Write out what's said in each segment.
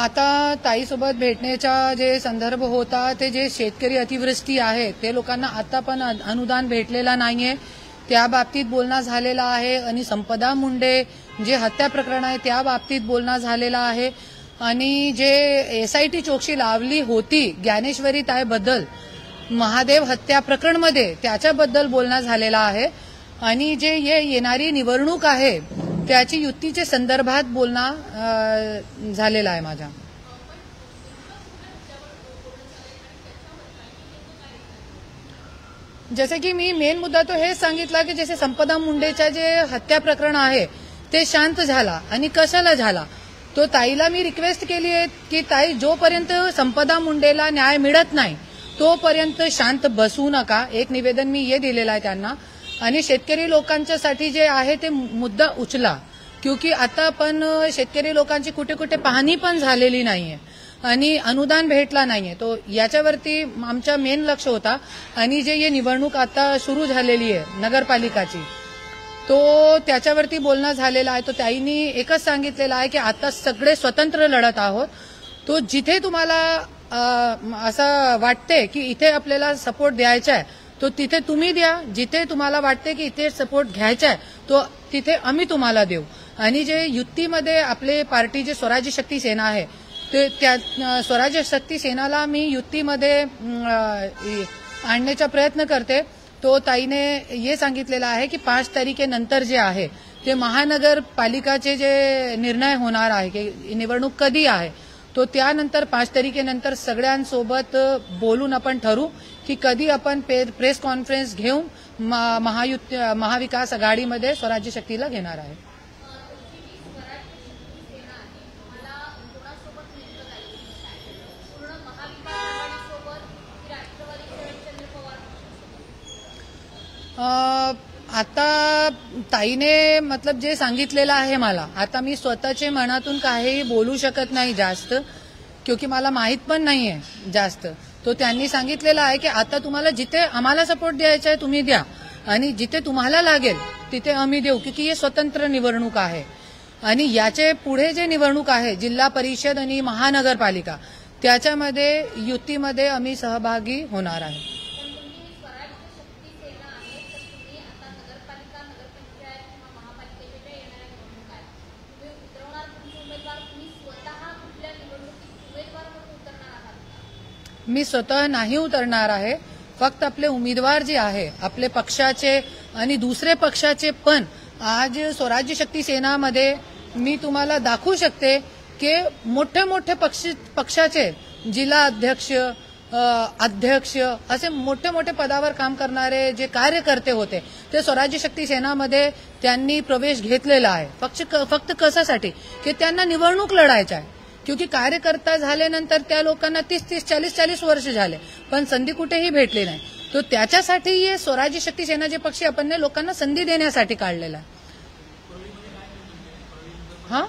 आता ताईसोबत भेटण्याचा जे संदर्भ होता ते जे शेतकरी अतिवृष्टी आहे ते लोकांना आता पण अनुदान भेटलेला नाहीये, त्या बाबतीत बोलणं झालेला आहे. आणि संपदा मुंडे जे हत्या प्रकरण आहे त्या बाबतीत बोलणं झालेला आहे. आणि जे SIT चौकशी लावली होती ज्ञानेश्वरी ताईबद्दल महादेव हत्या प्रकरणमध्ये त्याच्याबद्दल बोलणं झालेला आहे. आणि जे येणारी निवडणूक आहे त्याची युतीच्या संदर्भात बोलणं झालेला आहे माझा. जसे की मी मेन मुद्दा तो हेच सांगितला की जसे संपदा मुंडेच्या जे हत्या प्रकरण आहे ते शांत झाला आणि कशाला झाला तो ताईला मी रिक्वेस्ट केली आहे की ताई जोपर्यंत संपदा मुंडेला न्याय मिळत नाही तोपर्यंत शांत बसू नका. एक निवेदन मी हे दिलेलं आहे त्यांना. आणि शेतकरी लोकांच्यासाठी जे आहे ते मुद्दा उचला, क्योंकि आता पण शेतकरी लोकांची कुठे कुठे पाहणी पण झालेली नाहीये आणि अनुदान भेटला नाहीये. तो याच्यावरती आमचा मेन लक्ष होता. आणि जे हे निवडणूक आता सुरू झालेली आहे नगरपालिकाची तो त्याच्यावरती बोलणं झालेला आहे. तो ताईंनी एकच सांगितलेलं आहे की आता सगळे स्वतंत्र लढत आहोत. तो जिथे तुम्हाला असं वाटते की इथे आपल्याला सपोर्ट द्यायचा आहे तो तिथे तुम्ही द्या, जिथे तुम्हाला वाटते की इथे सपोर्ट घ्यायचा आहे तो तिथे आम्ही तुम्हाला देऊ. आणि जे युतीमध्ये आपले पार्टी जे स्वराज्य शक्ती सेना आहे ते त्या स्वराज्य शक्ती सेनाला मी युतीमध्ये आणण्याचा प्रयत्न करते. तो ताईने हे सांगितलेलं आहे की 5 तारखेनंतर जे आहे ते महानगरपालिकाचे जे निर्णय होणार आहे की निवडणूक कधी आहे तो त्यानंतर 5 तारखेनंतर सगळ्यांसोबत बोलून आपण ठरू की कधी आपण प्रेस कॉन्फरन्स घेऊन महाविकास आघाडीमध्ये स्वराज्य शक्तीला घेणार आहे. आता ताईने मतलब जे सांगितलेलं आहे मला, आता मी स्वतःचे मनातून काही बोलू शकत नाही जास्त, क्योंकि मला माहित पण नाहीये जास्त. तो त्यांनी सांगितलेलं आहे की आता तुम्हाला जिथे आम्हाला सपोर्ट द्यायचा आहे तुम्ही द्या आणि जिथे तुम्हाला लागेल तिथे आम्ही देऊ, क्योंकि हे स्वतंत्र निवडणूक आहे. आणि याचे पुढे जे निवडणूक आहे जिल्हा परिषद आणि महानगरपालिका त्याच्यामध्ये युतीमध्ये आम्ही सहभागी होणार आहे. मी स्वतः नाही उतरणार आहे. फक्त आपले उमेदवार जे आहे आपले पक्षाचे आणि दुसरे पक्षाचे पण आज स्वराज्य शक्ती सेनामध्ये मी तुम्हाला दाखवू शकते की मोठे मोठे पक्षाचे जिल्हा अध्यक्ष अध्यक्ष असे मोठे मोठे पदावर काम करणारे जे कार्यकर्ते होते ते स्वराज्य शक्ती सेनामध्ये त्यांनी प्रवेश घेतलेला आहे. फक्त कशासाठी की त्यांना निवडणूक लढायची आहे, क्योंकि कार्यकर्ता झाल्यानंतर त्या लोकांना 30-30 40-40 वर्ष झाले पण संधी कुठेही भेटली नाही. तो त्याच्यासाठी हे स्वराज्य शक्ती सेना जे पक्ष आपण लोकांना संधी देण्यासाठी काढलेला आहे. हा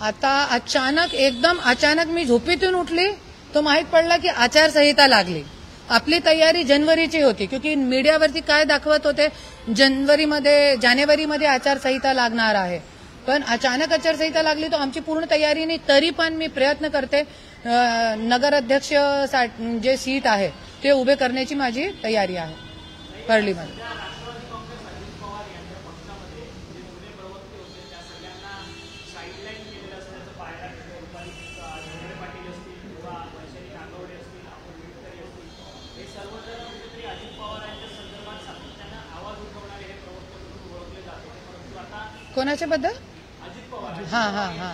आता एकदम अचानक मी झोपेतून उठली तो माहित पडला की आचारसंहिता लागली. आपली तयारी जानेवारीची होती, क्योंकि मीडियावरती काय दाखवत होते जानेवारीमध्ये आचारसंहिता लागणार आहे, पण अचानक आचारसंहिता लागली तो आमची पूर्ण तयारी नाही. तरी पण मी प्रयत्न करते नगराध्यक्ष जे सीट आहे ते उभे करण्याची माझी तयारी आहे परळीमध्ये. कोणाच्या बद्दल? हा हा हा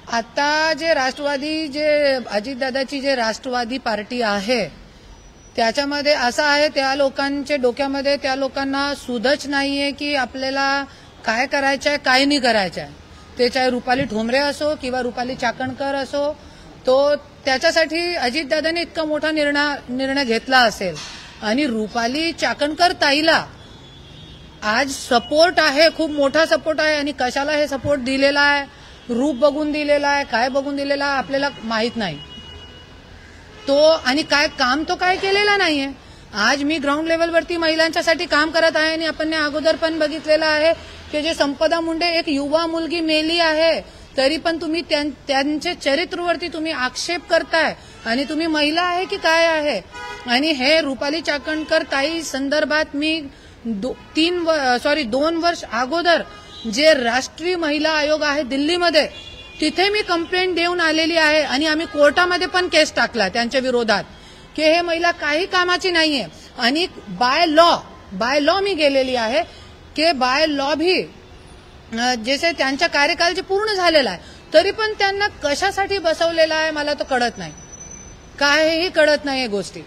आता जे राष्ट्रवादी जे अजितदादाची जे राष्ट्रवादी पार्टी आहे त्याच्यामध्ये असं आहे त्या लोकांच्या डोक्यामध्ये त्या लोकांना सुधच नाहीये की आपल्याला काय करायचं आहे काय नाही करायचं आहे. ते चाहे रुपाली ठोंबरे असो किंवा रुपाली चाकणकर असो, तो त्याच्यासाठी अजितदादांनी इतका मोठा निर्णय घेतला असेल. आणि रुपाली चाकणकर ताईला आज सपोर्ट आहे, खूप मोठा सपोर्ट आहे. आणि कशाला हे सपोर्ट दिलेला आहे, रूप बघून दिलेला आहे, काय बघून दिलेला आहे आपल्याला माहित नाही तो. आणि काय काम तो काय केलेला नाहीये. आज मी ग्राउंड लेवलवरती महिलांच्यासाठी काम करत आहे. आणि आपण अगोदर पण बघितलेलं आहे की जे संपदा मुंडे एक युवा मुलगी मेली आहे, तरी पण तुम्ही त्यांचे चरित्रवरती तुम्ही आक्षेप करताय. आणि तुम्ही महिला आहे की काय आहे. आणि हे रुपाली चाकणकर ताई संदर्भात मी 2 वर्ष अगोदर जे राष्ट्रीय महिला आयोग आहे दिल्लीमध्ये, तिथे मी कंप्लेंट देऊन आलेली आहे. आणि आम्ही कोर्टामध्ये पण केस टाकला त्यांच्या विरोधात की हे महिला काही कामाची नाहीये. आणि बाय लॉ मी गेलेली आहे की बाय लॉ भी जसे त्यांच्या कार्यकाल जे पूर्ण झालेला आहे, तरी पण त्यांना कशासाठी बसवलेला आहे मला तो कळत नाही, काहीही कळत नाही गोष्टी.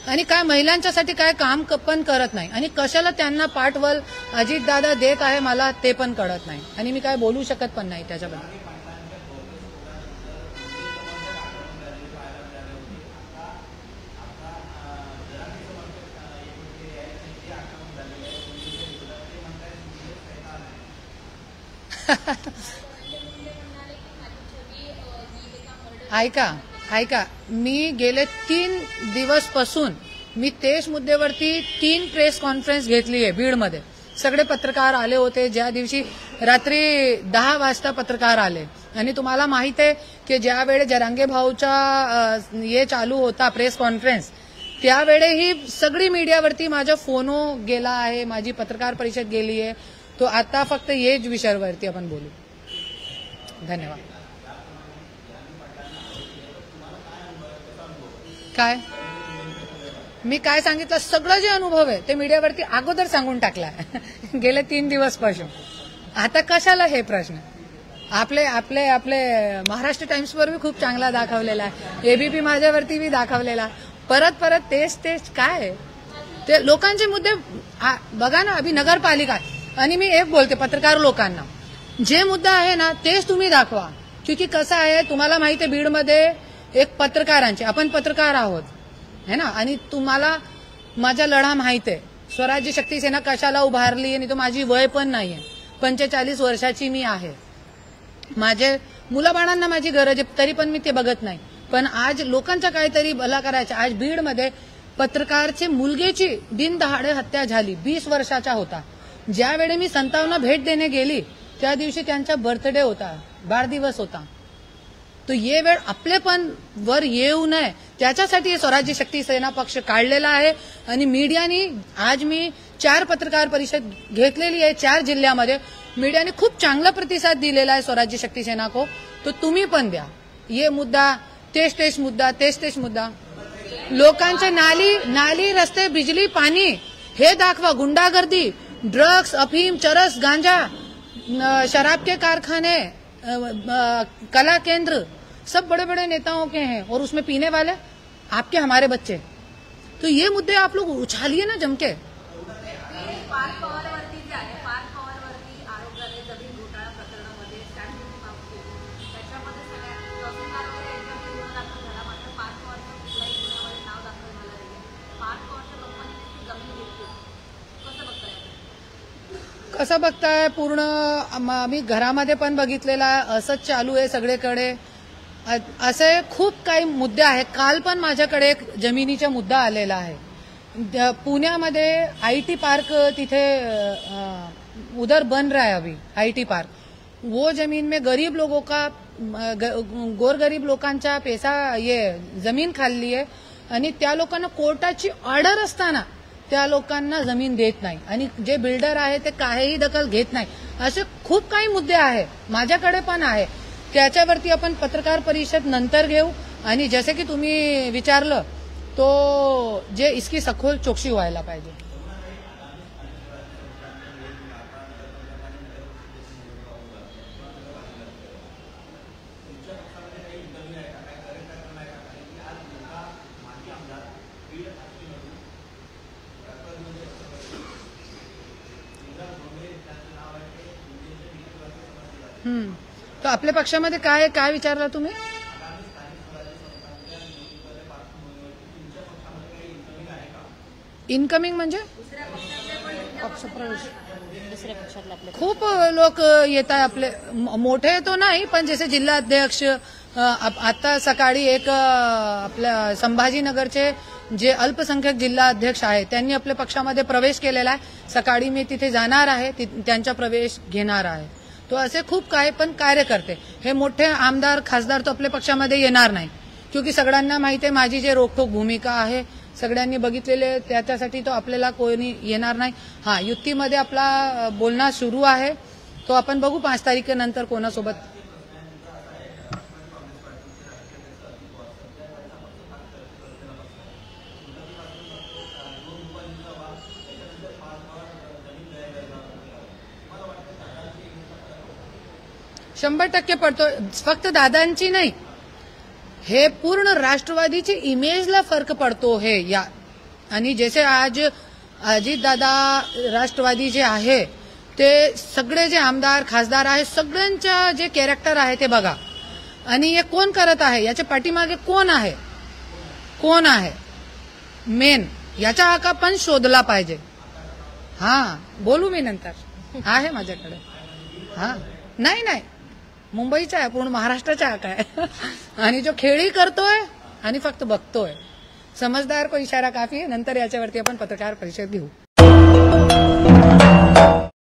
आणि काय महिलांच्यासाठी काय काम पण करत नाही. आणि कशाला त्यांना पाठबळ अजितदादा देत आहे मला ते पण कळत नाही. आणि मी काय बोलू शकत पण नाही त्याच्याबद्दल. ऐका मी गेले 3 दिवसपासून मी तेच मुद्द्यावरती 3 प्रेस कॉन्फरन्स घेतली आहे बीडमध्ये. सगळे पत्रकार आले होते. ज्या दिवशी रात्री 10 वाजता पत्रकार आले. आणि तुम्हाला माहित आहे की ज्यावेळी जरांगे भाऊचा हे चालू होता प्रेस कॉन्फरन्स, त्यावेळी ही सगळी मीडियावरती माझा फोनो गेला आहे, माझी पत्रकार परिषद गेली आहे. तो आता फक्त हेच विषयावरती आपण बोलू. धन्यवाद. काय मी काय सांगितलं, सगळं जे अनुभव आहे ते मीडियावरती अगोदर सांगून टाकलाय गेले 3 दिवसपासून. आता कशाला हे प्रश्न. आपले आपले आपले महाराष्ट्र टाइम्सवर भी खूप चांगला दाखवलेला आहे, एबीपी माझ्यावरती भी दाखवलेला. परत तेच काय ते लोकांचे मुद्दे बघा ना. अभि नगरपालिका. आणि मी एक बोलते पत्रकार लोकांना, जे मुद्दा आहे ना तेच तुम्ही दाखवा. क्योंकि कसं आहे तुम्हाला माहिती आहे बीडमध्ये एक पत्रकारांचे, आपण पत्रकार आहोत है ना. आणि तुम्हाला माझा लढा माहित आहे. स्वराज्य शक्ती सेना कशाला उभारली. आणि तो माझी वय पण नाहीये, 45 वर्षाची मी आहे. माझे मुलाबाळांना माझी गरज आहे, तरी पण मी ते बघत नाही. पण आज लोकांचा काहीतरी भला करायचा. आज बीडमध्ये पत्रकारचे मुलगेची बिनदहाडे हत्या झाली, 20 वर्षाचा होता. ज्यावेळी मी संतांना भेट देणे गेली त्या दिवशी त्यांचा बर्थडे होता, वाढदिवस होता. तो ये वेळ आपले पण वर येऊ नये त्याच्यासाठी स्वराज्य शक्ती सेना पक्ष काढलेला आहे. आणि मीडियाने आज मी 4 पत्रकार परिषद घेतलेली आहे 4 जिल्ह्यामध्ये. मीडियाने खूप चांगला प्रतिसाद दिलेला आहे स्वराज्य शक्ती सेना को. तो तुम्ही पण द्या. ये मुद्दा तेच मुद्दा लोकांचे नाली रस्ते बिजली पाणी हे दाखवा. गुंडागर्दी, ड्रग्स, अफीम, चरस, गांजा, शराब के कारखाने, कला केंद्र, सब बड़े बड़े नेताओं के हैं. और उसमें पीने वाले आपके हमारे बच्चे. तो ये मुद्दे आप लोग उछालिए ना जमके. कसं बघताय पूर्ण आम्ही घरामध्ये पण बघितलेला आहे. असंच चालू आहे सगळीकडे. असे खूप काही मुद्दे आहेत. काल पण माझ्याकडे एक जमिनीचा मुद्दा आलेला आहे. पुण्यामध्ये आईटी पार्क तिथे उधर बन रहा है अभी आईटी पार्क. वो जमीन में गरीब लोगों का गोरगरीब लोकांचा पैसा ये जमीन खाल्ली आहे. आणि त्या लोकांना कोर्टाची ऑर्डर असताना त्या लोकांना जमीन देत नाही. आणि जे बिल्डर आहे ते काहीही दखल घेत नाही. असे खूप काही मुद्दे आहे, माझ्याकडे पण आहे. त्याच्यावरती आपण पत्रकार परिषद नंतर घेऊ. आणि जसे की तुम्ही विचारलं तो जे इसकी सखोल चौकशी व्हायला पाहिजे. तर आपल्या पक्षामध्ये काय विचारला तुम्ही. इनकमिंग म्हणजे पक्षप्रवेश दुसऱ्या पक्षातले आपले खूप लोक येत आहे आपले मोठे तो नाही पण जसे जिल्हाध्यक्ष आता सकाळी एक आपल्या संभाजीनगरचे जे अल्पसंख्याक जिल्हा अध्यक्ष आहेत त्यांनी आपल्या पक्षामध्ये प्रवेश केलेला आहे. सकाळी मी तिथे जाणार आहे, त्यांचा प्रवेश घेणार आहे. तो असे खूप काय पण कार्यकर्ते हे मोठे आमदार खासदार तो आपल्या पक्षामध्ये येणार नाही क्योंकि सगळ्यांना माहिती आहे माझी जे रोखोक भूमिका आहे सगळ्यांनी बघितलेले त्याच्यासाठी तो आपल्याला कोणी येणार नाही. हा युतीमध्ये आपला बोलणं सुरू आहे तो आपण बघू 5 तारखेनंतर कोणासोबत. %100 पडतो. फक्त दादांची नाही हे पूर्ण राष्ट्रवादीची इमेजला फरक पडतो हे या. आणि जसे आज अजित दादा राष्ट्रवादी जे आहे ते सगळे जे आमदार खासदार आहे सगळ्यांच्या जे कॅरेक्टर आहे ते बघा. आणि हे कोण करत आहे याच्या पाठीमागे कोण आहे मेन याचा आका पण शोधला पाहिजे. हा बोलू मी नंतर आहे माझ्याकडे. हा नाही मुंबईचा आहे पूर्ण महाराष्ट्राचा आका आहे आणि जो खेळी करतोय आणि फक्त बघतोय समजदार को इशारा काफी आहे. नंतर याच्यावरती आपण पत्रकार परिषद घेऊ.